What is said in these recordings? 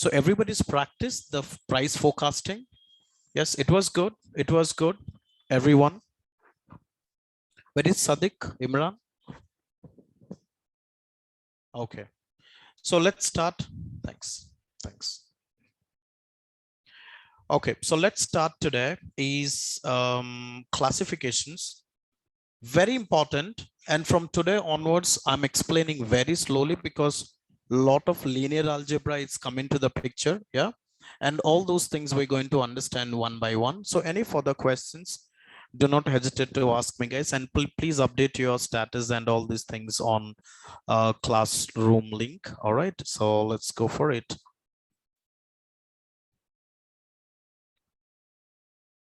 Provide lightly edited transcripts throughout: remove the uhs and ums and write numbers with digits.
So everybody's practiced the price forecasting. Yes, it was good. It was good. Everyone. Where is Sadiq, Imran? Okay. So let's start. Thanks. Thanks. Okay. So let's start today is classifications. Very important. And from today onwards, I'm explaining very slowly because a lot of linear algebra is coming to the picture. Yeah. And all those things we're going to understand one by one. So any further questions, do not hesitate to ask me, guys. And please update your status and all these things on classroom link. All right. So let's go for it.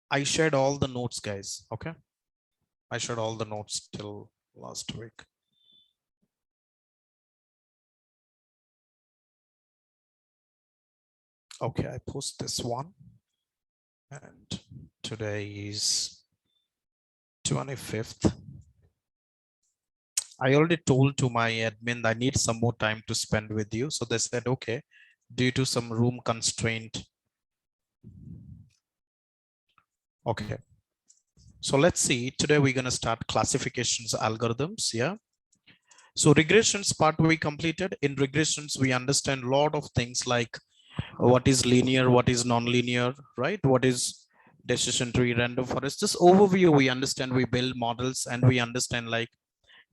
I shared all the notes, guys. Okay. I shared all the notes till last week. Okay, I post this one. And today is 25th. I already told to my admin I need some more time to spend with you. So they said, okay, due to some room constraint. Okay. So let's see, today we're going to start classifications algorithms. Yeah. So regressions part we completed. In regressions, we understand a lot of things like what is linear, what is non-linear, right? What is decision tree, random forest. This overview we understand, we build models and we understand like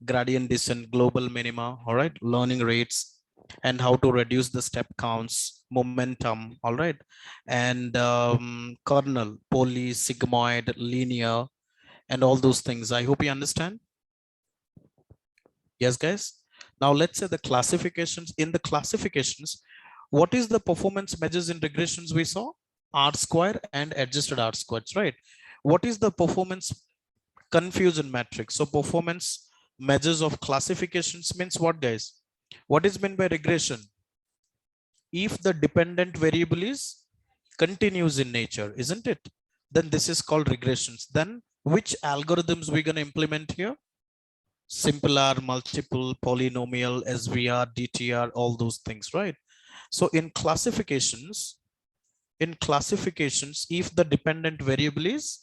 gradient descent, global minima, all right, learning rates, and how to reduce the step counts, momentum, all right, and kernel, poly, sigmoid, linear, and all those things. I hope you understand. Yes, guys. Now let's say the classifications. In the classifications, what is the performance measures in regressions we saw? R square and adjusted R squares, right? What is the performance confusion matrix? So performance measures of classifications means what, guys? What is meant by regression? If the dependent variable is continuous in nature, isn't it? Then this is called regressions. Then which algorithms we're going to implement here? Simple R, multiple, polynomial, SVR, DTR, all those things, right? So in classifications, if the dependent variable is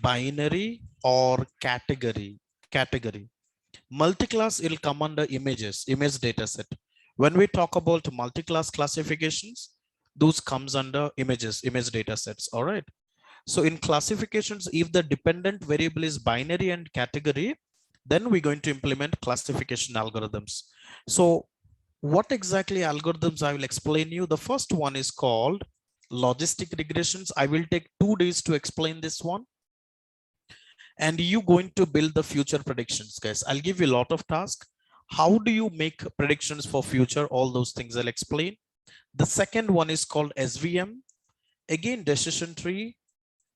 binary or category, multi-class will come under images, image data set. When we talk about multi-class classifications, those comes under images, image data sets. All right. So in classifications, if the dependent variable is binary and category, then we're going to implement classification algorithms. So what exactly algorithms I will explain you? The first one is called logistic regressions. I will take 2 days to explain this one. And you going to build the future predictions, guys. I'll give you a lot of tasks. How do you make predictions for future? All those things I'll explain. The second one is called SVM. Again, decision tree,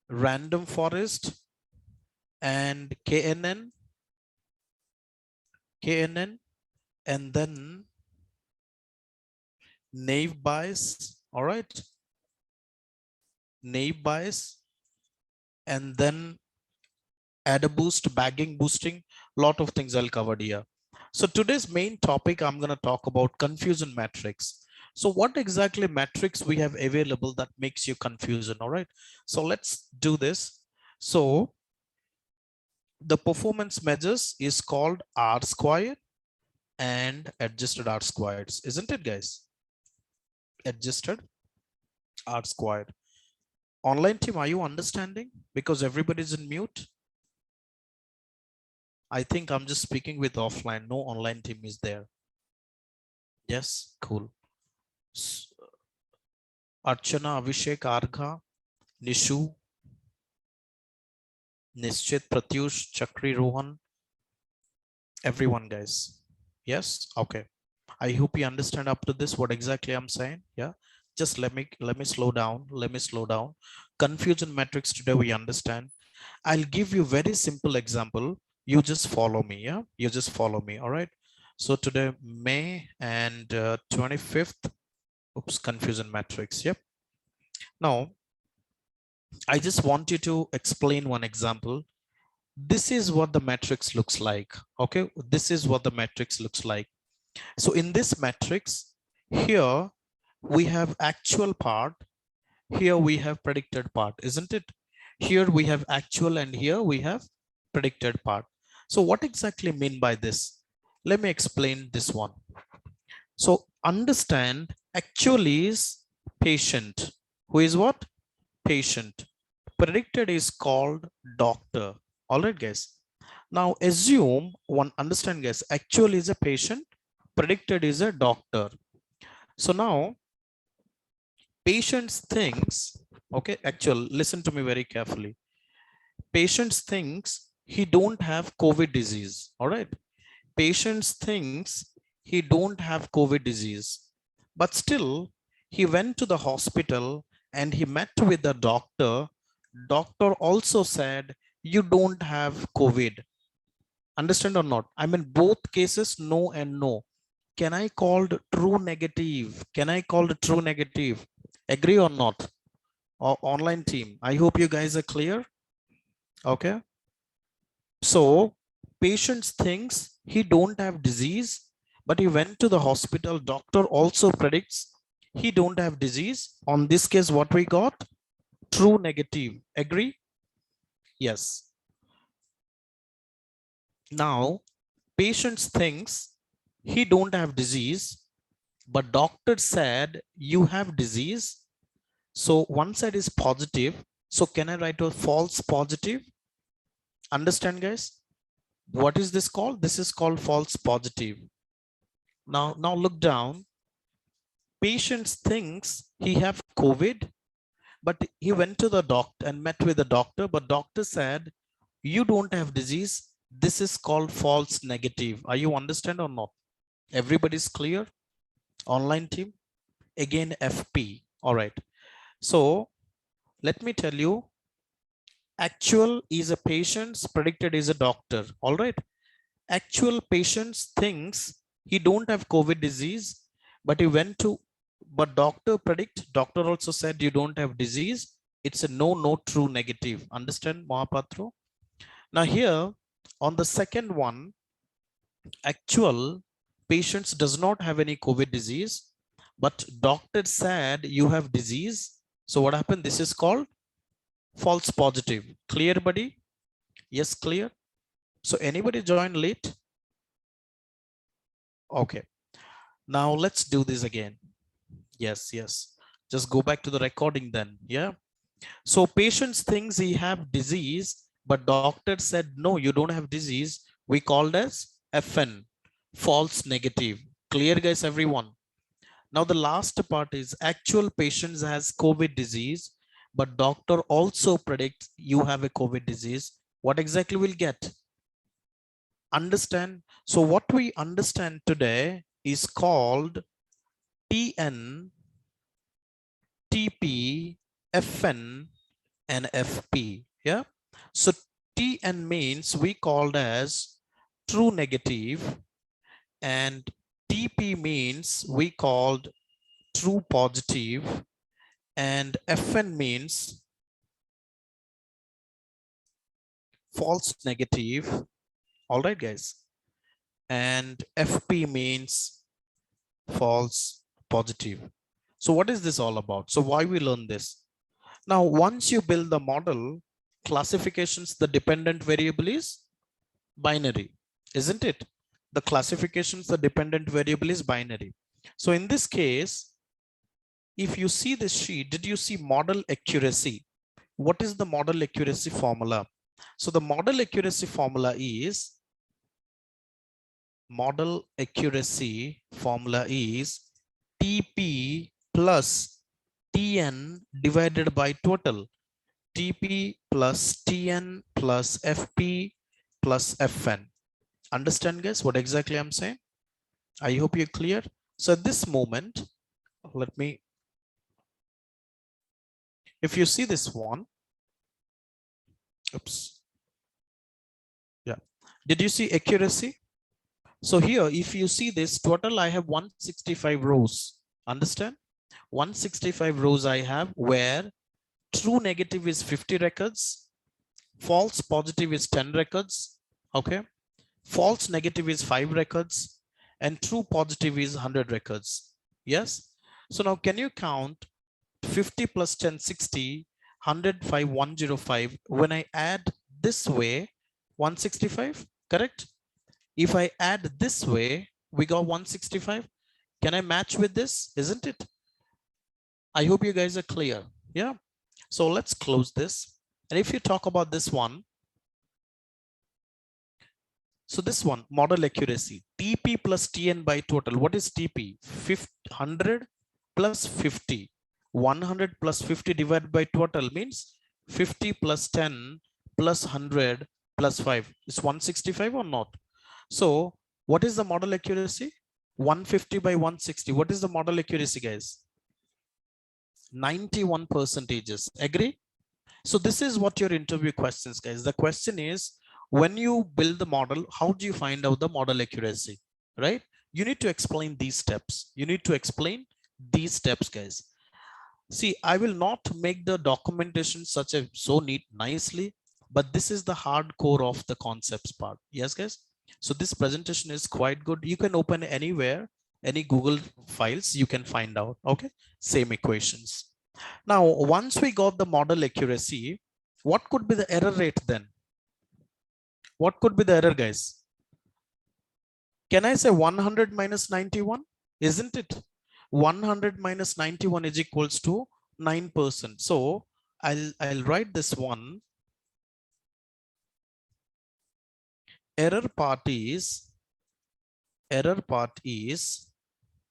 random forest, and KNN, and then naive Bayes. All right. Naive Bayes, and then add boost, bagging, boosting, lot of things I'll cover here. So today's main topic, I'm going to talk about confusion matrix. So what exactly matrix we have available that makes you confusion? All right. So let's do this. So the performance measures is called R squared and adjusted R squareds, isn't it, guys? Adjusted R squared. Online team, are you understanding? Because everybody's in mute. I think I'm just speaking with offline. No online team is there. Yes, cool. Archana, Abhishek, Argha, Nishu, Nischit, Pratyush, Chakri, Rohan, everyone, guys. Yes, okay. I hope you understand up to this what exactly I'm saying. Yeah, just let me slow down. Confusion matrix today we understand. I'll give you very simple example. You just follow me. Yeah, you just follow me. All right. So today May and 25th. Oops, confusion matrix. Yep. Now I just want you to explain one example. This is what the matrix looks like. Okay, this is what the matrix looks like. So in this matrix here, We have actual part. Here we have predicted part, isn't it? Here we have actual and here we have predicted part. So what exactly mean by this? Let me explain this one. So understand, actual is patient. Who is what? Patient. Predicted is called doctor. All right, guys. Now assume one, understand guys, actual is a patient, predicted is a doctor. So now patients thinks, okay, actual, listen to me very carefully. Patients thinks he don't have COVID disease. All right. Patients thinks he don't have COVID disease, but still he went to the hospital and he met with the doctor. Doctor also said, you don't have COVID. Understand or not? I mean, both cases, no and no. Can I called true negative? Can I called true negative? Agree or not? Or online team, I hope you guys are clear. Okay. So patients thinks he don't have disease, but he went to the hospital. Doctor also predicts he don't have disease. On this case, what we got? True negative. Agree? Yes. Now, patients thinks he don't have disease, but doctor said you have disease. So one side is positive. So can I write a false positive? Understand, guys? What is this called? This is called false positive. Now look down. Patient thinks he have COVID, but he went to the doctor and met with the doctor, but doctor said, you don't have disease. This is called false negative. Are you understand or not? Everybody's clear? Online team? Again, FP. All right. So let me tell you, actual is a patient, predicted is a doctor. All right. Actual patients thinks he don't have COVID disease, but he went to, but doctor predict, doctor also said you don't have disease. It's a no true negative. Understand, Mahapatro? Now here on the second one, actual patients does not have any COVID disease, but doctor said you have disease. So what happened? This is called false positive. Clear, buddy? Yes, clear. So anybody join late? Okay. Now let's do this again. Yes. Just go back to the recording then. Yeah. So patients thinks he have disease, but doctor said, no, you don't have disease. We called as FN, false negative. Clear, guys, everyone? Now the last part is actual patients has COVID disease, but doctor also predicts you have a COVID disease. What exactly we'll get? Understand? So what we understand today is called TN, TP, FN, and FP. Yeah. So TN means we called as true negative, and TP means we called true positive, and FN means false negative. All right, guys. And FP means false positive. So what is this all about? So why we learn this? Now, once you build the model, classifications, the dependent variable is binary, isn't it? The classifications, the dependent variable is binary. So in this case, if you see this sheet, did you see model accuracy? What is the model accuracy formula? So the model accuracy formula is TP plus TN divided by total. TP plus TN plus FP plus FN. Understand, guys, what exactly I'm saying? I hope you're clear. So at this moment, let me, if you see this one, oops. Yeah. Did you see accuracy? So here, if you see this total, I have 165 rows. Understand? 165 rows I have, where true negative is 50 records, false positive is 10 records. Okay. False negative is 5 records, and true positive is 100 records. Yes. So now can you count 50 plus 10, 60, 105, 105. When I add this way, 165, correct? If I add this way, we got 165. Can I match with this? Isn't it? I hope you guys are clear. Yeah. So let's close this. And if you talk about this one, so this one, model accuracy, TP plus TN by total. What is TP? 100 plus 50. 100 plus 50 divided by total means 50 plus 10 plus 100 plus 5. Is 165 or not? So what is the model accuracy? 150 by 160. What is the model accuracy, guys? 91 percentages. Agree? So this is what your interview questions, guys. The question is, when you build the model, how do you find out the model accuracy, right? You need to explain these steps. You need to explain these steps, guys. See, I will not make the documentation such a so neat nicely, but this is the hardcore of the concepts part. Yes, guys. So this presentation is quite good. You can open anywhere, any Google files, you can find out. Okay, same equations. Now, once we got the model accuracy, what could be the error rate then? What could be the error, guys? Can I say 100 minus 91? Isn't it? 100 minus 91 is equals to 9%. So I'll write this one. Error part is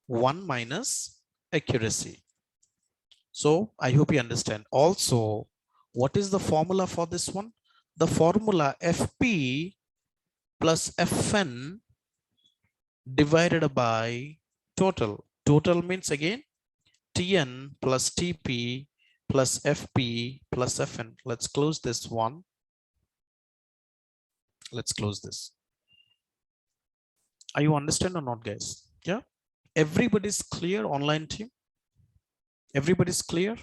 1 minus accuracy. So I hope you understand. Also, what is the formula for this one? The formula FP plus Fn divided by total. Total means again Tn plus Tp plus Fp plus Fn. Let's close this one. Let's close this. Are you understand or not, guys? Yeah. Everybody's clear, online team? Everybody's clear?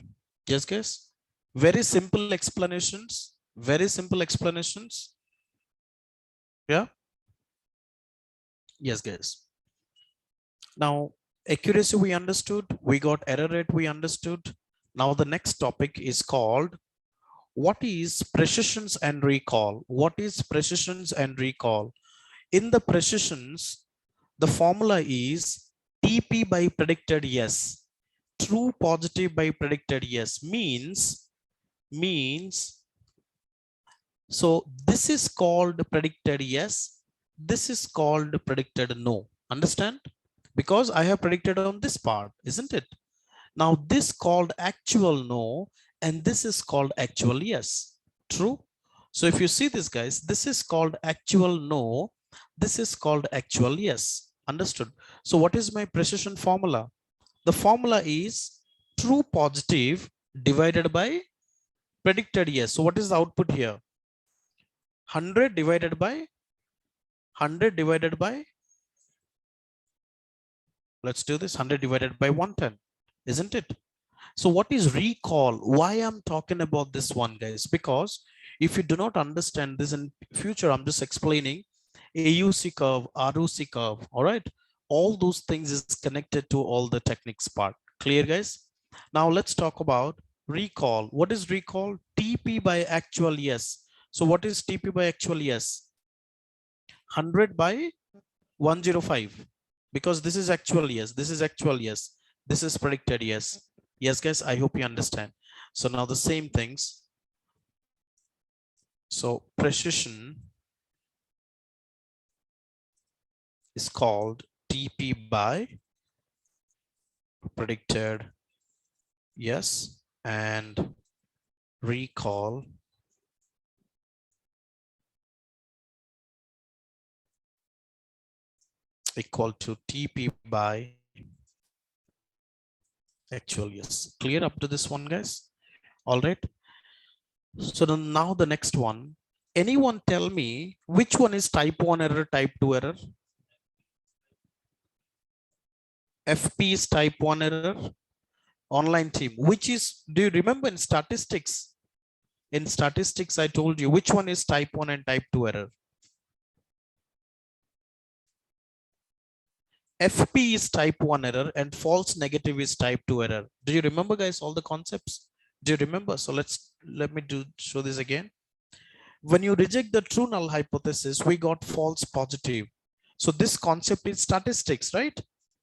Yes, guys. Very simple explanations. Very simple explanations. Yeah. Yes, guys. Now, accuracy we understood. We got error rate we understood. Now the next topic is called, what is precisions and recall? What is precisions and recall? In the precisions, the formula is TP by predicted yes. True positive by predicted yes means, so this is called predicted yes. This is called predicted no. Understand? Because I have predicted on this part, isn't it? Now this called actual no, and this is called actual yes. True? So if you see this, guys, this is called actual no. This is called actual yes. Understood? So what is my precision formula? The formula is true positive divided by predicted yes. So what is the output here? 100 divided by 100 divided by, let's do this, 100 divided by 110, isn't it? So what is recall? Why I'm talking about this one, guys? Because if you do not understand this in future, I'm just explaining AUC curve, ROC curve, all right? All those things is connected to all the techniques part. Clear, guys? Now let's talk about recall. What is recall? TP by actual yes. So what is TP by actual yes? 100 by 105. Because this is actual yes, this is actual yes, this is predicted yes. Yes, guys, I hope you understand. So now the same things. So precision is called TP by predicted yes, and recall equal to TP by actual yes. Clear up to this one, guys? All right. So now the next one. Anyone tell me which one is type 1 error, type 2 error? FP is type 1 error. Online team, which is, do you remember in statistics? In statistics, I told you which one is type 1 and type 2 error. FP is type 1 error and false negative is type 2 error. Do you remember, guys, all the concepts? Do you remember? So let me show this again. When you reject the true null hypothesis, we got false positive. So this concept is statistics, right?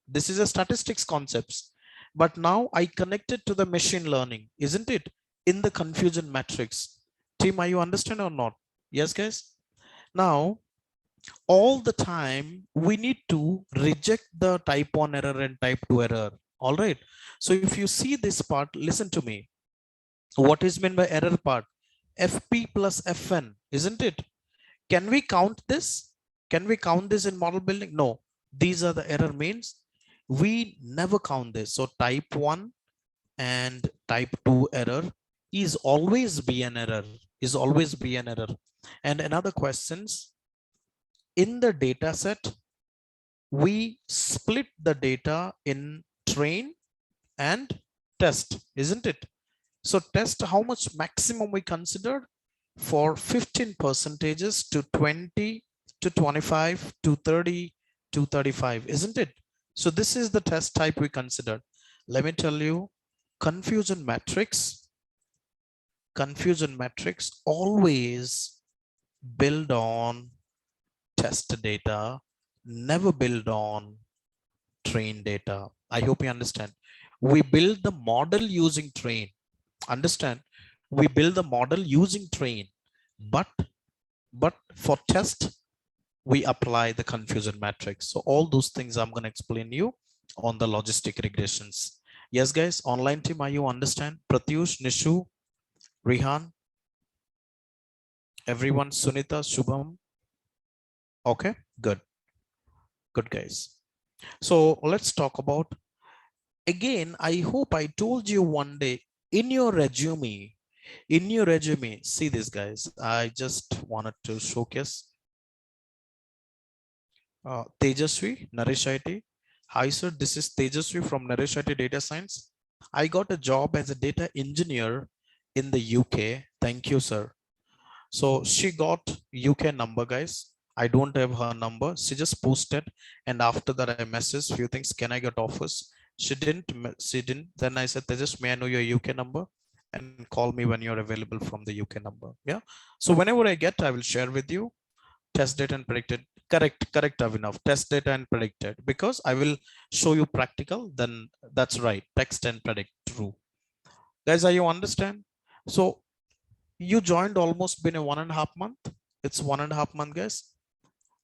This is a statistics concepts. But now I connect it to the machine learning, isn't it? In the confusion matrix. Team, are you understand or not? Yes, guys? Now, all the time, we need to reject the type 1 error and type 2 error. All right. So if you see this part, listen to me. What is meant by error part? FP plus FN, isn't it? Can we count this? Can we count this in model building? No, these are the error means. We never count this. So type 1 and type 2 error is always be an error, is always be an error. And another questions, in the data set, we split the data in train and test, isn't it? So test, how much maximum we considered? For 15 percentages to 20 to 25 to 30 to 35, isn't it? So this is the test type we considered. Let me tell you, confusion matrix always build on test data, never build on train data. I hope you understand. We build the model using train. Understand? We build the model using train, but for test, we apply the confusion matrix. So all those things I'm going to explain you on the logistic regressions. Yes, guys, online team, are you understand? Pratyush, Nishu, Rihan, everyone, Sunita, Shubham. Okay, good, guys. So let's talk about, again, I hope I told you one day in your resume, see this, guys, I just wanted to showcase Tejaswi, Naresh IT. Hi, sir. This is Tejaswi from Naresh IT Data Science. I got a job as a data engineer in the UK. Thank you, sir. So she got UK number, guys. I don't have her number. She just posted, and after that, I messaged few things. Can I get offers? She didn't. Then I said, Tejas, may I know your UK number? And call me when you're available from the UK number. Yeah. So whenever I get, I will share with you. Test data and predicted. Correct, Avinav. Test data and predicted, because I will show you practical. Then that's right. Text and predict, true. Guys, are you understand? So you joined almost been a 1.5 month. It's 1.5 month, guys.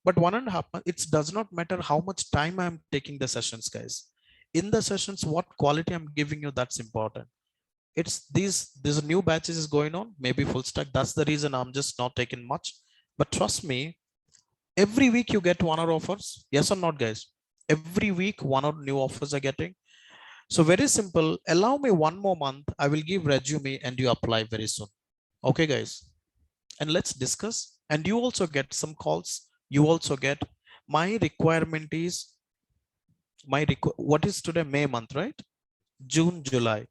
But 1.5 month, it does not matter how much time I'm taking the sessions, guys. In the sessions, what quality I'm giving you, that's important. It's these new batches is going on, maybe full stack. That's the reason I'm just not taking much. But trust me, every week you get 1 hour offers. Yes or not, guys? Every week 1 hour new offers are getting. So very simple. Allow me 1 more month. I will give resume and you apply very soon. Okay, guys. And let's discuss. And you also get some calls. You also get, my requirement is what is today? May month, right? June, July.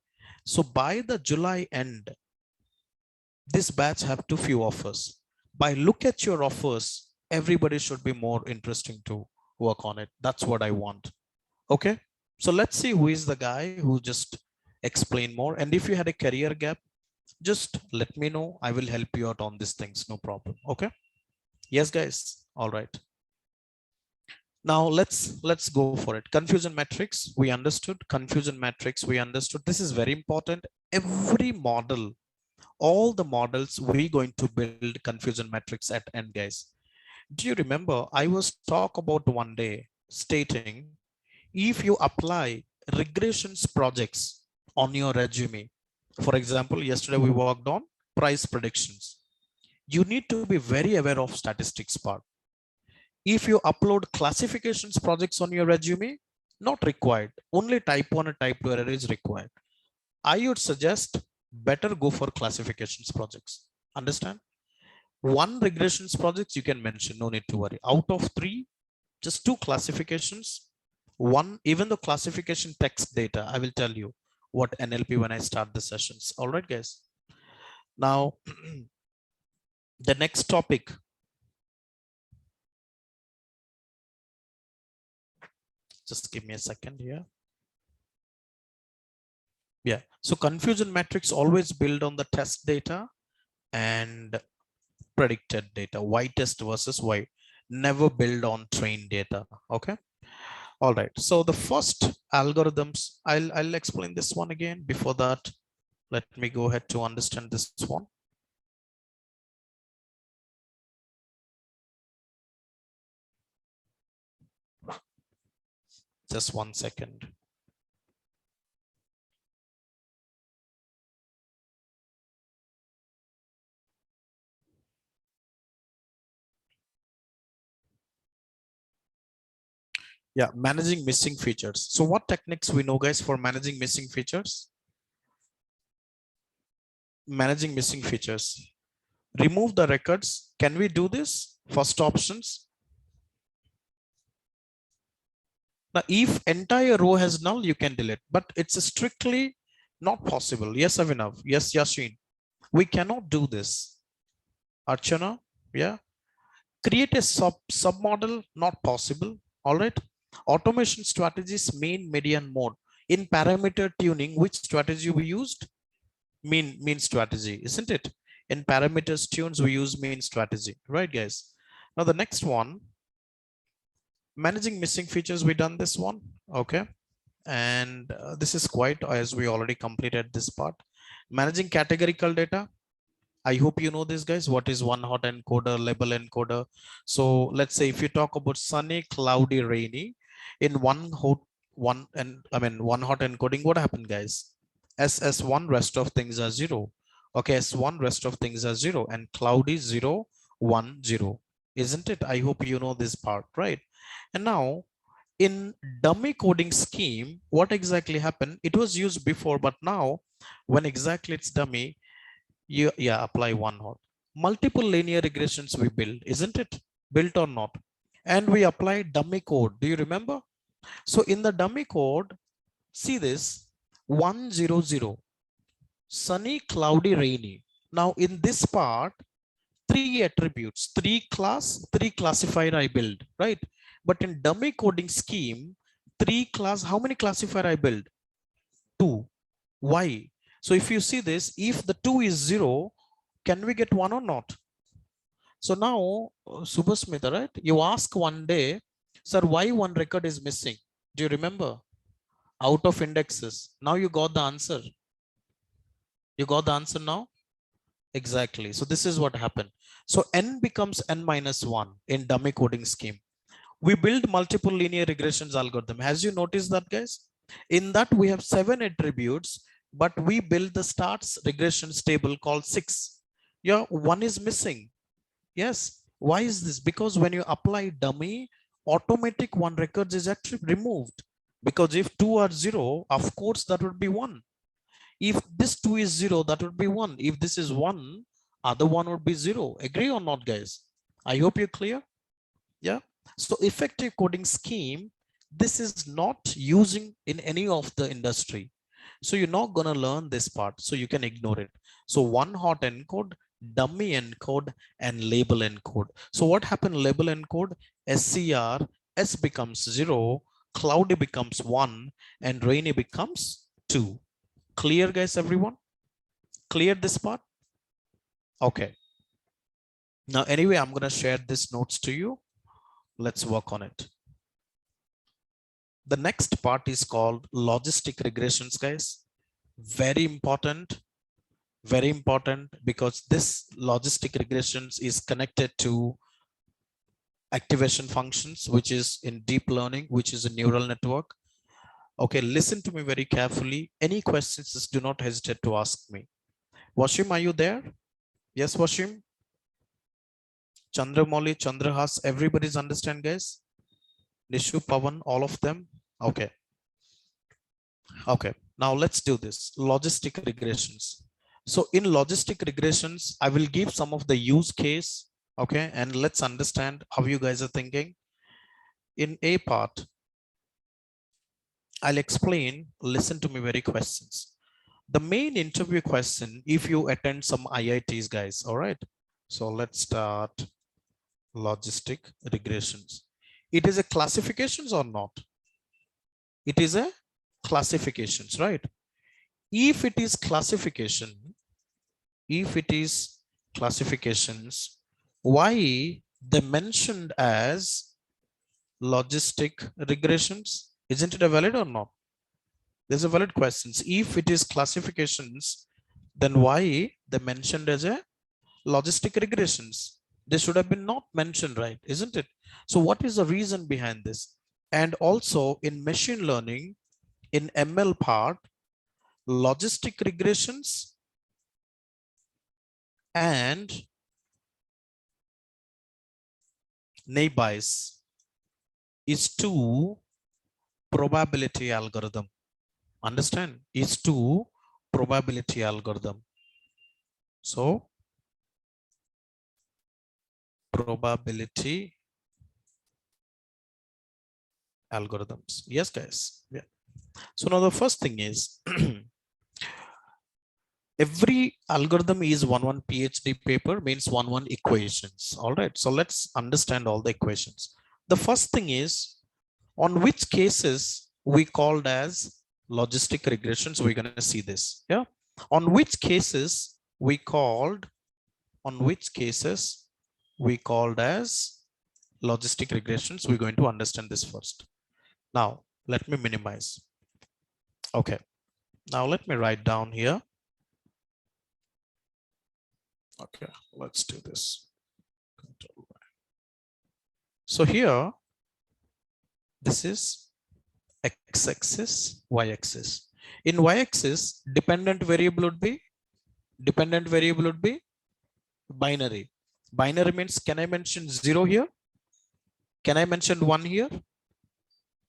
So by the July end, this batch have too few offers. By look at your offers, everybody should be more interesting to work on it. That's what I want. Okay. So let's see who is the guy who just explain more. And if you had a career gap, just let me know. I will help you out on these things. No problem. Okay. Yes, guys. All right. Now let's go for it. Confusion matrix, we understood. Confusion matrix, we understood. This is very important. Every model, all the models, we're going to build confusion matrix at end, guys. Do you remember I was talk about one day stating, if you apply regressions projects on your resume, for example, yesterday we worked on price predictions. You need to be very aware of statistics part. If you upload classifications projects on your resume, not required. Only type 1 and type 2 error is required. I would suggest better go for classifications projects. Understand? 1 regressions projects you can mention, no need to worry. Out of 3, just 2 classifications. 1, even the classification text data, I will tell you what NLP when I start the sessions. All right, guys. Now, the next topic. Just give me a second here. Yeah, so confusion matrix always build on the test data and predicted data, y test versus y, never build on trained data. Okay. All right. So the first algorithms, I'll explain this one again. Before that, let me go ahead to understand this one. Just 1 second. Yeah, managing missing features. So what techniques we know, guys, for managing missing features? Managing missing features. Remove the records. Can we do this? First options. Now, if entire row has null, you can delete, but it's strictly not possible. Yes, Avinav. Yes, Yashin. We cannot do this. Archana, yeah. Create a submodel, not possible. All right. Automation strategies, mean, median, mode. In parameter tuning, which strategy we used? Mean strategy, isn't it? In parameters tunes, we use mean strategy, right, guys? Now the next one, managing missing features, we done this one, okay? And this is quite, as we already completed this part. Managing categorical data, I hope you know this, guys. What is one hot encoder, label encoder? So let's say if you talk about sunny, cloudy, rainy, in one hot encoding, what happened, guys? SS1 rest of things are 0. Okay, S1 rest of things are 0, and cloudy 0, 1, 0. Isn't it? I hope you know this part, right? And now in dummy coding scheme, what exactly happened? It was used before, but now when exactly it's dummy, you apply one hot. Multiple linear regressions we build, isn't it? Built or not? And we apply dummy code. Do you remember? So in the dummy code, see this 100, sunny, cloudy, rainy. Now in this part, 3 attributes, 3 class, 3 classifier I build, right? But in dummy coding scheme, 3 class, how many classifier I build? 2. Why? So if you see this, if the 2 is 0, can we get 1 or not? So now, Subhasmita, right? You ask one day, sir, why one record is missing? Do you remember? Out of indexes. Now you got the answer. You got the answer now? Exactly. So this is what happened. So n becomes n minus 1 in dummy coding scheme. We build multiple linear regressions algorithm. Has you noticed that, guys? In that we have 7 attributes, but we build the starts regressions table called 6. Yeah, 1 is missing. Yes. Why is this? Because when you apply dummy, automatic 1 records is actually removed. Because if 2 are 0, of course that would be 1. If this 2 is 0, that would be 1. If this is 1, other one would be 0. Agree or not, guys? I hope you're clear. Yeah. So effective coding scheme, this is not using in any of the industry. So you're not going to learn this part. So you can ignore it. So one hot encode, dummy encode, and label encode. So what happened? Label encode, SCR, S becomes 0, cloudy becomes 1, and rainy becomes 2. Clear, guys, everyone? Clear this part? Okay. Now, anyway, I'm going to share this notes to you. Let's work on it. The next part is called logistic regressions, guys. Very important because this logistic regressions is connected to activation functions, which is in deep learning, which is a neural network. Okay, listen to me very carefully. Any questions, just do not hesitate to ask me. Washim, are you there? Yes, Washim. Chandramouli, Chandrahas, everybody's understand, guys? Nishu, Pavan, all of them? Okay. Okay, now let's do this. Logistic regressions. So in logistic regressions, I will give some of the use case. Okay, and let's understand how you guys are thinking. In a part, I'll explain, listen to me very questions. The main interview question, if you attend some IITs, guys, all right? So let's start logistic regressions. It is a classifications or not? It is a classifications, right? If it is classification, if it is classifications, why they mentioned as logistic regressions? Isn't it a valid or not? There's a valid question. If it is classifications, then why they mentioned as a logistic regressions? They should have been not mentioned, right? Isn't it? So what is the reason behind this? And also in machine learning, in ML part, logistic regressions and neighbors is two probability algorithm. Understand? Is two probability algorithm. So probability algorithms. Yes, guys. Yeah. So now the first thing is every algorithm is one PhD paper, means one equations. All right. So let's understand all the equations. The first thing is on which cases we called as logistic regressions. We're going to see this. Yeah. On which cases we called, on which cases we called as logistic regressions. We're going to understand this first. Now, let me minimize. Okay. Now let me write down here. Okay, let's do this. So here, this is x-axis, y-axis. In y-axis, dependent variable would be binary. Binary means, can I mention 0 here? Can I mention 1 here?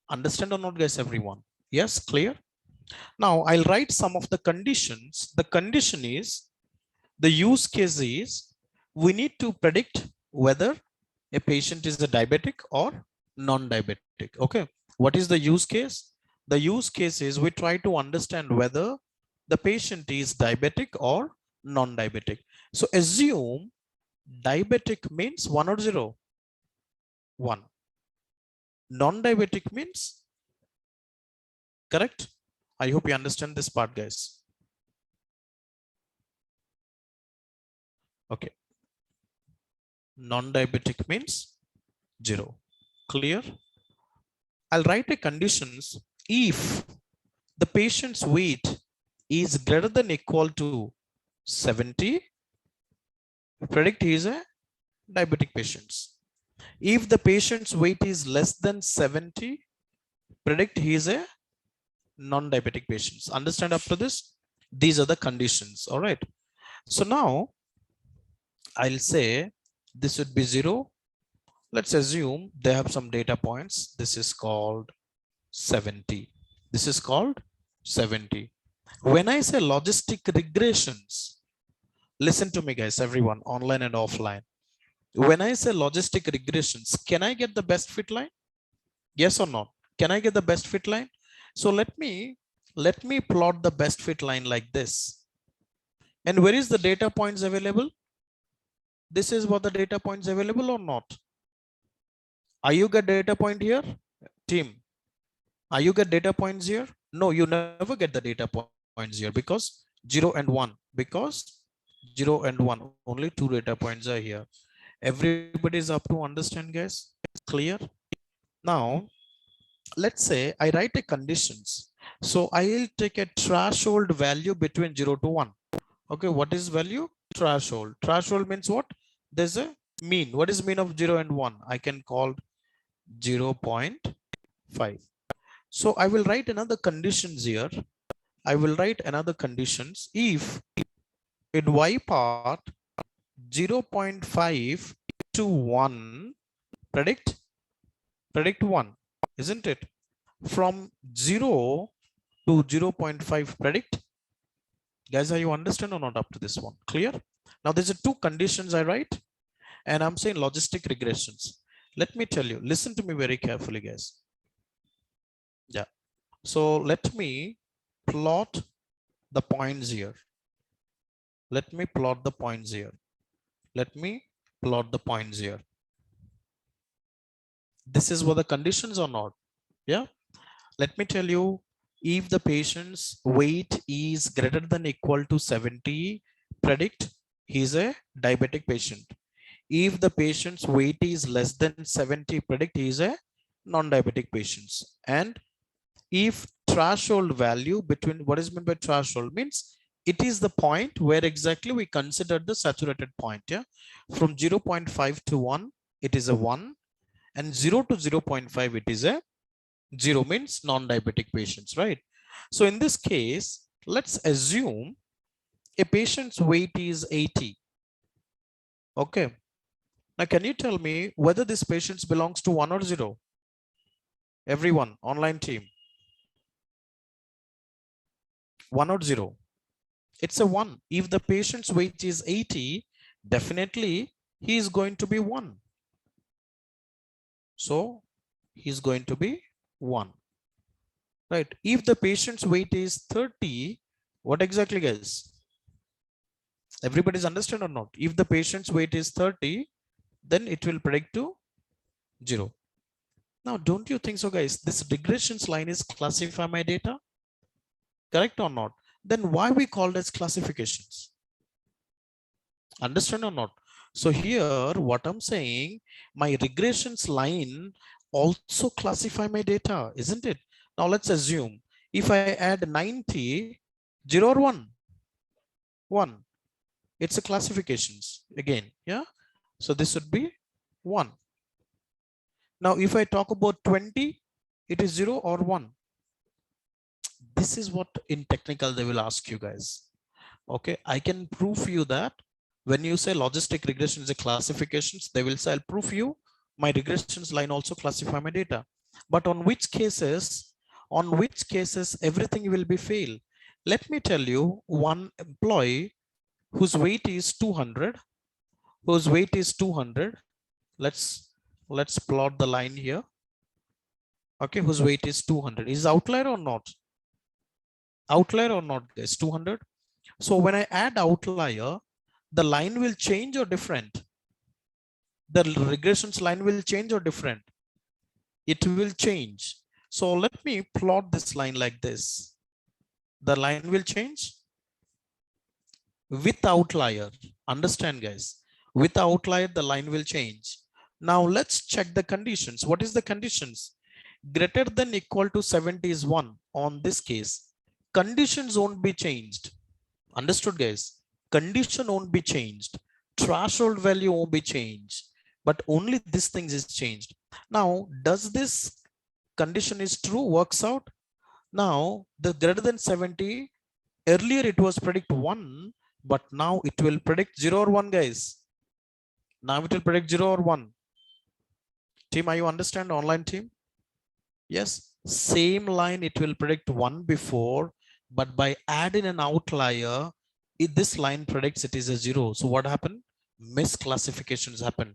Understand or not, guys, everyone? Yes, clear? Now I'll write some of the conditions. The condition is, the use case is, we need to predict whether a patient is a diabetic or non-diabetic. Okay. What is the use case? The use case is we try to understand whether the patient is diabetic or non-diabetic. So assume diabetic means 1 or 0? 1. Non-diabetic means, correct? I hope you understand this part, guys. Okay. Non-diabetic means 0. Clear? I'll write a conditions if the patient's weight is greater than equal to 70, predict he is a diabetic patient. If the patient's weight is less than 70, predict he is a non-diabetic patient. Understand up to this? These are the conditions. All right. So now I'll say this would be 0. Let's assume they have some data points. This is called 70. This is called 70. When I say logistic regressions, listen to me, guys, everyone, online and offline. When I say logistic regressions, can I get the best fit line? Yes or no? Can I get the best fit line? So let me plot the best fit line like this. And where is the data points available? This is what the data points available or not? Are you get data point here? Team, are you get data points here? No, you never get the data points here because 0 and 1. Because 0 and 1, only 2 data points are here. Everybody is up to understand, guys? Clear? Now, let's say I write a conditions. So I'll take a threshold value between 0 to 1. Okay, what is value? Threshold. Threshold means what? There's a mean. What is mean of 0 and 1? I can call 0.5. So I will write another conditions here. I will write another conditions. If in y part 0.5 to 1, predict 1, isn't it? From 0 to 0.5, predict. Guys, are you understand or not up to this one? Clear? Now there's a 2 conditions I write, and I'm saying logistic regressions. Let me tell you, listen to me very carefully, guys. Yeah. So let me plot the points here. Let me plot the points here. Let me plot the points here. This is what the conditions or not. Yeah. Let me tell you, if the patient's weight is greater than equal to 70, predict he's a diabetic patient. If the patient's weight is less than 70, predict he is a non-diabetic patient. And if threshold value between, what is meant by threshold means it is the point where exactly we consider the saturated point. Yeah, from 0.5 to 1 it is a 1, and 0 to 0.5 it is a 0, means non-diabetic patients, right? So in this case, let's assume a patient's weight is 80. Okay, now can you tell me whether this patient belongs to 1 or 0? Everyone, online team, 1 or 0? It's a 1. If the patient's weight is 80, definitely he is going to be 1. So he's going to be 1. Right. If the patient's weight is 30, what exactly, guys? Everybody's understand or not? If the patient's weight is 30, then it will predict to 0. Now, don't you think so, guys? This regressions line is classify my data, correct or not? Then why we call as classifications? Understand or not? So here, what I'm saying, my regressions line also classify my data, isn't it? Now let's assume if I add 90, 0 or 1, 1, it's a classifications again. Yeah. So this would be 1. Now, if I talk about 20, it is 0 or 1. This is what in technical they will ask you, guys. Okay, I can prove you that when you say logistic regression is a classifications, they will say I'll prove you my regressions line also classify my data. But on which cases everything will be fail? Let me tell you, one employee whose weight is 200, whose weight is 200. Let's plot the line here. Okay, whose weight is 200. Is outlier or not? Outlier or not, guys? 200. So when I add outlier, the line will change or different? The regressions line will change or different? It will change. So let me plot this line like this. The line will change with outlier. Understand, guys? With outlier, the line will change. Now let's check the conditions. What is the conditions? Greater than equal to 70 is 1 on this case. Conditions won't be changed. Understood, guys? Condition won't be changed. Threshold value won't be changed. But only these things is changed. Now, does this condition is true works out? Now, the greater than 70, earlier it was predict 1, but now it will predict 0 or 1, guys. Now it will predict 0 or 1. Team, are you understand, online team? Yes, same line it will predict 1 before, but by adding an outlier, this line predicts it is a 0. So what happened? Misclassifications happen.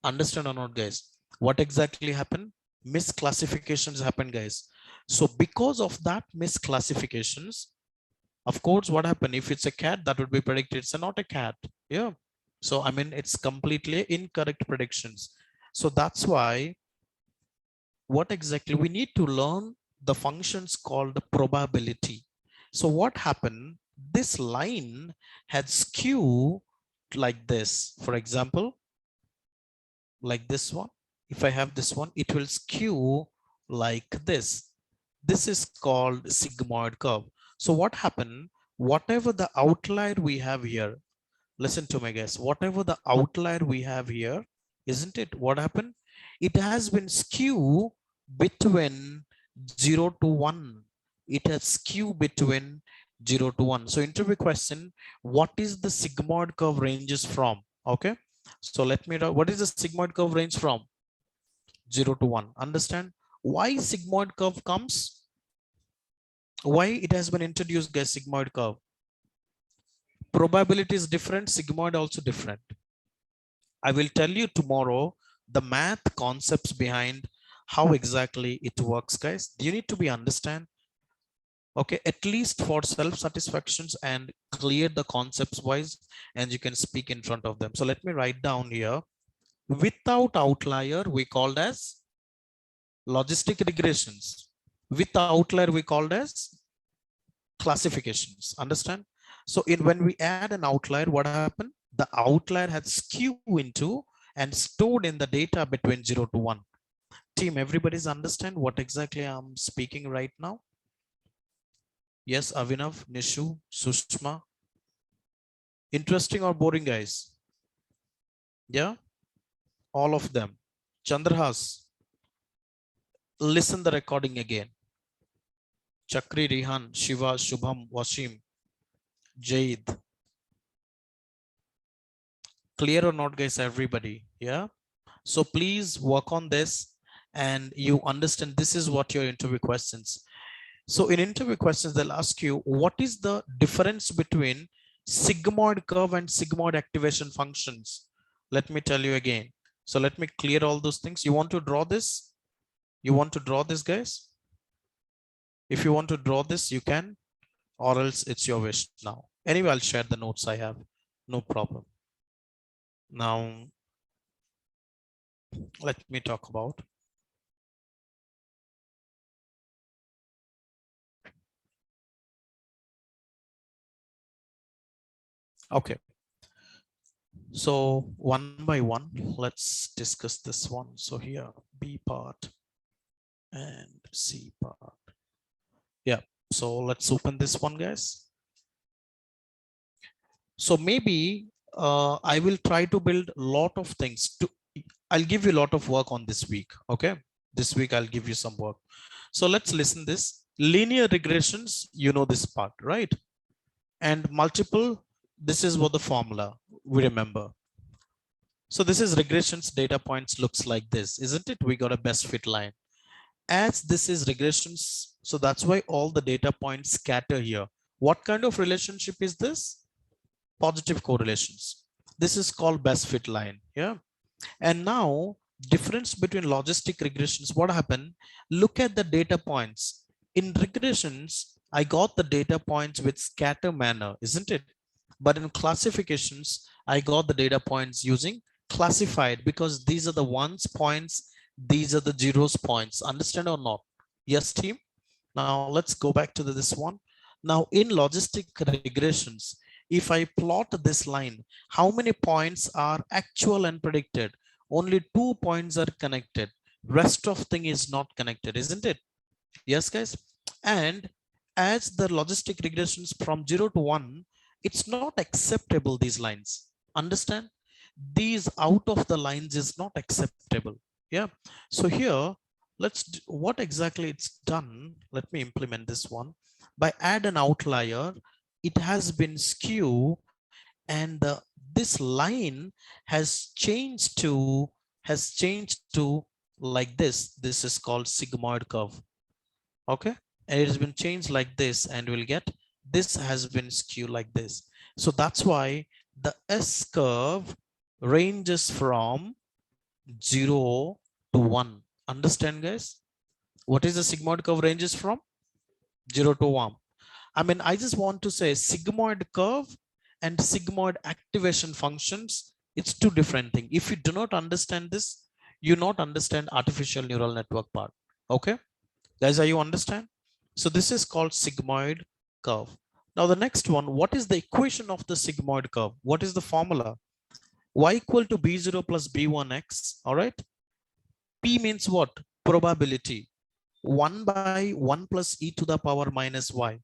Understand or not, guys? What exactly happened? Misclassifications happen, guys. So because of that misclassifications, of course, what happened? If it's a cat, that would be predicted. It's not a cat. Yeah. So, I mean, it's completely incorrect predictions. So that's why what exactly we need to learn the functions called probability. So what happened? This line had skew like this. For example, like this one. If I have this one, it will skew like this. This is called sigmoid curve. So what happened? Whatever the outlier we have here, listen to me, guys. Whatever the outlier we have here, isn't it? What happened? It has been skew between 0 to 1. It has skew between 0 to 1. So interview question, what is the sigmoid curve ranges from? Okay. So let me know, what is the sigmoid curve range from? 0 to 1. Understand why sigmoid curve comes? Why it has been introduced, guys, sigmoid curve? Probability is different, sigmoid also different. I will tell you tomorrow the math concepts behind how exactly it works, guys. You need to be understand. Okay, at least for self-satisfactions and clear the concepts wise, and you can speak in front of them. So let me write down here. Without outlier, we called as logistic regressions. With the outlier we called as classifications. Understand? So in when we add an outlier, what happened? The outlier had skew into and stored in the data between 0 to 1. Team, everybody's understand what exactly I'm speaking right now? Yes, Avinav, Nishu, Sushma. Interesting or boring, guys? Yeah, all of them. Chandrahas, listen the recording again. Chakri, Rihan, Shiva, Shubham, Washim, Jaid. Clear or not, guys? Everybody, yeah. So please work on this and you understand this is what your interview questions. So in interview questions, they'll ask you, what is the difference between sigmoid curve and sigmoid activation functions? Let me tell you again. So let me clear all those things. You want to draw this? You want to draw this, guys? If you want to draw this, you can, or else it's your wish now. Anyway, I'll share the notes I have. No problem. Now, let me talk about. Okay. So one by one, let's discuss this one. So here, B part and C part. Yeah. So let's open this one, guys. So maybe I will try to build a lot of things. I'll give you a lot of work on this week. Okay. This week, I'll give you some work. So let's listen this. Linear regressions, you know this part, right? And multiple, this is what the formula we remember. So this is regressions data points looks like this, isn't it? We got a best fit line. As this is regressions, so that's why all the data points scatter here. What kind of relationship is this? Positive correlations. This is called best fit line. Yeah. And now difference between logistic regressions, what happened? Look at the data points. In regressions, I got the data points with scatter manner, isn't it? But in classifications, I got the data points using classified because these are the ones points, these are the zeros points. Understand or not? Yes, team. Now let's go back to this one. Now in logistic regressions, if I plot this line, how many points are actual and predicted? Only 2 points are connected. Rest of thing is not connected, isn't it? Yes, guys. And as the logistic regressions from 0 to 1, it's not acceptable, these lines. Understand? These out of the lines is not acceptable. Yeah. So here, what exactly it's done. Let me implement this one. By add an outlier, it has been skew and this line has changed to like this. This is called sigmoid curve. Okay. And it has been changed like this and we'll get this has been skewed like this. So that's why the S curve ranges from 0 to 1. Understand, guys? What is the sigmoid curve ranges from? 0 to 1. I mean, I just want to say sigmoid curve and sigmoid activation functions, it's two different things. If you do not understand this, you not understand artificial neural network part. Okay, guys, are you understand? So this is called sigmoid curve. Now the next one, what is the equation of the sigmoid curve? What is the formula? Y equal to B0 plus B1x, all right? P means what? Probability. 1 by 1 plus e to the power minus y.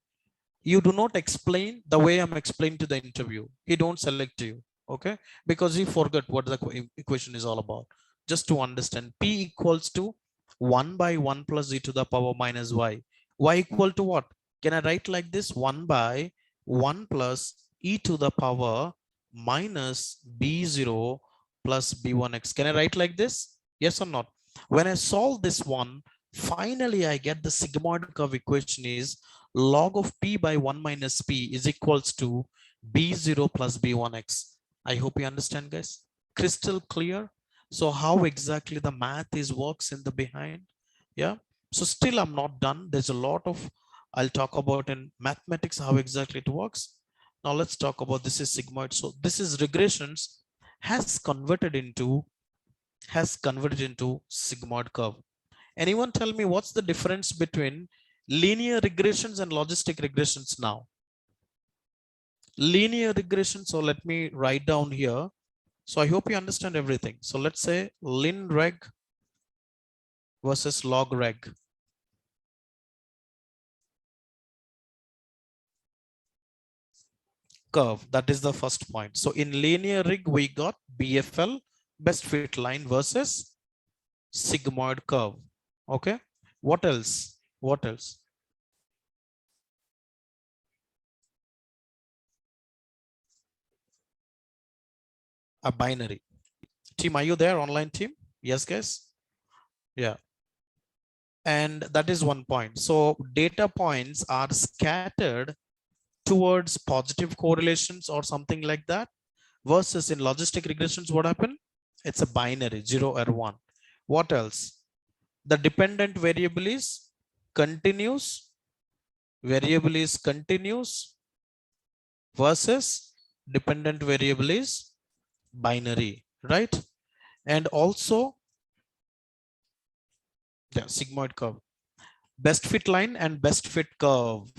You do not explain the way I'm explaining to the interview. He don't select you, okay? Because he forgot what the equation is all about. Just to understand, P equals to 1 by 1 plus e to the power minus y. Y equal to what? Can I write like this? 1 by 1 plus e to the power minus b0 plus b1x. Can I write like this? Yes or not? When I solve this one, finally I get the sigmoid curve equation is log of p by 1 minus p is equals to b0 plus b1x. I hope you understand, guys. Crystal clear. So how exactly the math is works in the behind? Yeah. So still I'm not done. There's a lot of I'll talk about in mathematics how exactly it works. Now let's talk about this is sigmoid. So this is regressions has converted into sigmoid curve. Anyone tell me what's the difference between linear regressions and logistic regressions now? Linear regression, so let me write down here. So I hope you understand everything. So let's say lin reg versus log reg. Curve, that is the first point. So in linear rig, we got BFL, best fit line versus sigmoid curve. Okay. What else? What else? A binary. Team, are you there? Online team? Yes, guys? Yeah. And that is one point. So data points are scattered towards positive correlations or something like that. Versus in logistic regressions, what happened? It's a binary, 0 or 1. What else? The dependent variable is continuous. Variable is continuous versus dependent variable is binary, right? And also the sigmoid curve, best fit line and best fit curve,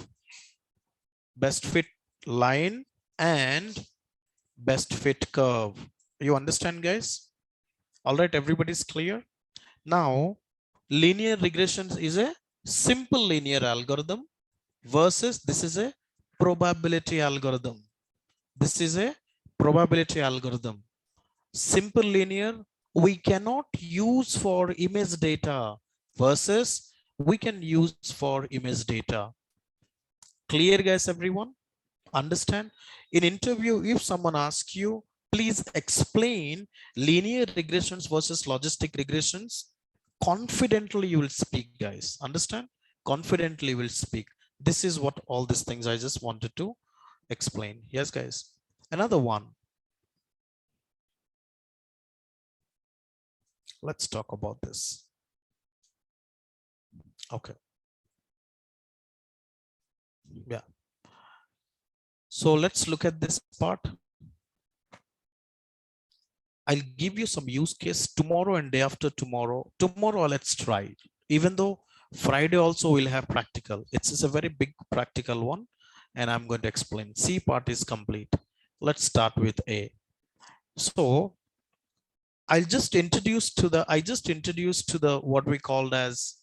best fit line and best fit curve. You understand, guys? All right, everybody's clear. Now linear regressions is a simple linear algorithm versus this is a probability algorithm. This is a probability algorithm. Simple linear we cannot use for image data versus we can use for image data. Clear, guys, everyone? Understand? In interview, if someone asks you, please explain linear regressions versus logistic regressions, confidently you will speak, guys. Understand? Confidently will speak. This is what all these things I just wanted to explain. Yes, guys. Another one. Let's talk about this. Okay. Yeah. So let's look at this part. I'll give you some use case tomorrow and day after tomorrow. Tomorrow, let's try. Even though Friday also will have practical. It's a very big practical one. And I'm going to explain. C part is complete. Let's start with A. So I just introduced to the what we called as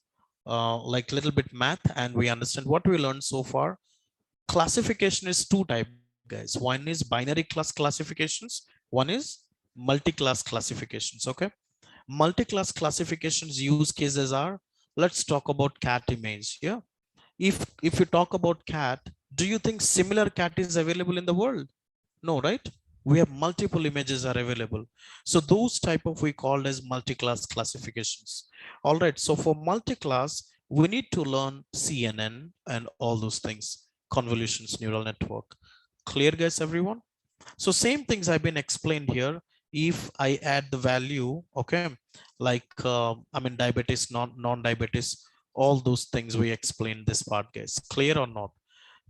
like little bit math, and we understand what we learned so far. Classification is two types, guys. One is binary class classifications. One is multi-class classifications. Okay. Multi-class classifications use cases are, let's talk about cat image. Yeah. If you talk about cat, do you think similar cat is available in the world? No, right? We have multiple images are available. So those type of we called as multi-class classifications. All right. So for multi-class, we need to learn CNN and all those things, convolutions, neural network. Clear, guys, everyone? So same things I've been explained here. If I add the value, okay, like I mean diabetes, non-diabetes, all those things we explained this part, guys. Clear or not?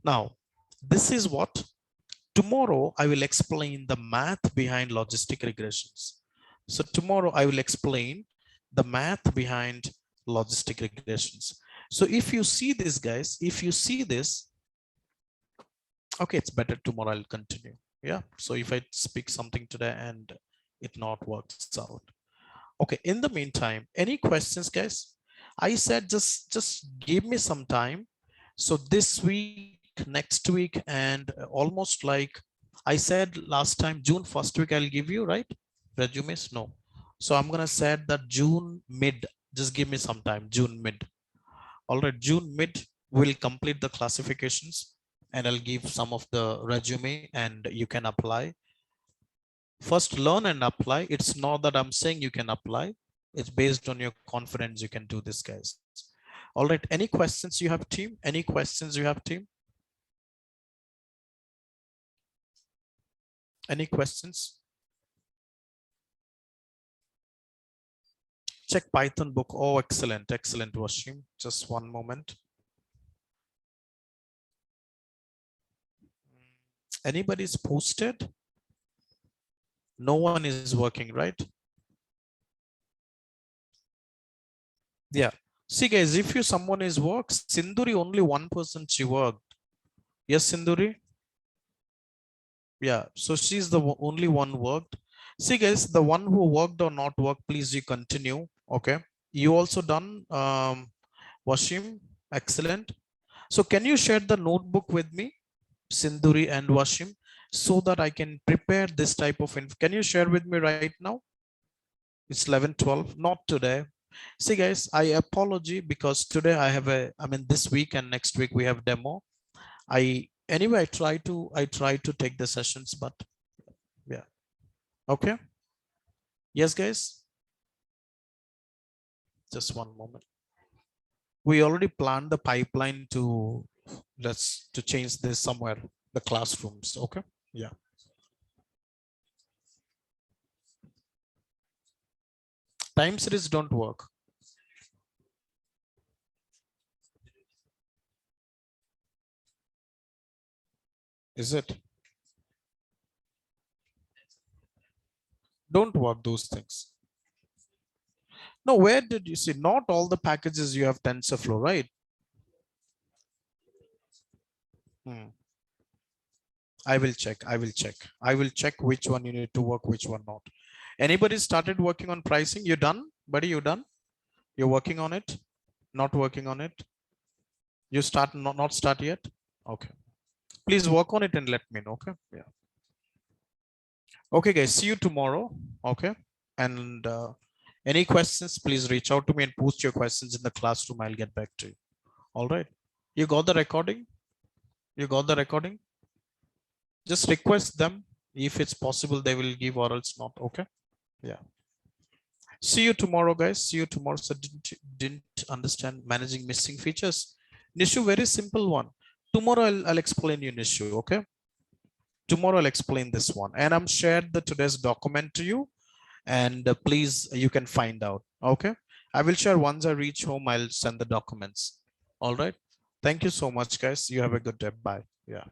Now, this is what tomorrow I will explain the math behind logistic regressions. So tomorrow I will explain the math behind logistic regressions. So if you see this, guys, if you see this, okay, it's better tomorrow I'll continue. Yeah. So if I speak something today and it not works out. Okay. In the meantime, any questions, guys? I said just give me some time. So this week, next week, and almost like I said last time, June first week I'll give you, right? Resumes? No. So I'm gonna say that June mid. Just give me some time. June mid. All right, June mid will complete the classifications and I'll give some of the resume and you can apply. First learn and apply. It's not that I'm saying you can apply. It's based on your confidence you can do this, guys. All right, any questions you have, team? Any questions you have, team? Any questions? Check Python book. Oh, excellent, excellent, Washim. Just one moment. Anybody's posted? No one is working, right? Yeah. See guys, if you someone is works, Sinduri only 1% she worked. Yes, Sinduri. Yeah, so she's the only one worked. See guys, the one who worked or not worked, please you continue. Okay. You also done Washim. Excellent. So can you share the notebook with me, Sinduri and Washim, so that I can prepare this type of info? Can you share with me right now? It's 11:12. Not today. See guys, I apology because today I mean this week and next week we have demo. Anyway, I try to take the sessions, but yeah. Okay. Yes, guys. Just one moment. We already planned the pipeline to change this somewhere, the classrooms. Okay. Yeah. Time series don't work. Is it? Don't work those things. No, where did you see? Not all the packages you have TensorFlow, right? Hmm. I will check. I will check. I will check which one you need to work, which one not. Anybody started working on pricing? You done, buddy? You done? You're working on it? Not working on it? You start not start yet? Okay. Please work on it and let me know. Okay. Yeah. Okay, guys. See you tomorrow. Okay. And any questions, please reach out to me and post your questions in the classroom. I'll get back to you. All right. You got the recording? You got the recording? Just request them. If it's possible, they will give or else not. Okay. Yeah. See you tomorrow, guys. See you tomorrow. So didn't understand managing missing features. Nishu, very simple one. Tomorrow I'll explain you, Nishu. Okay. Tomorrow I'll explain this one. And I'm shared the today's document to you. And please, you can find out. Okay. I will share once I reach home. I'll send the documents. All right. Thank you so much, guys. You have a good day. Bye. Yeah.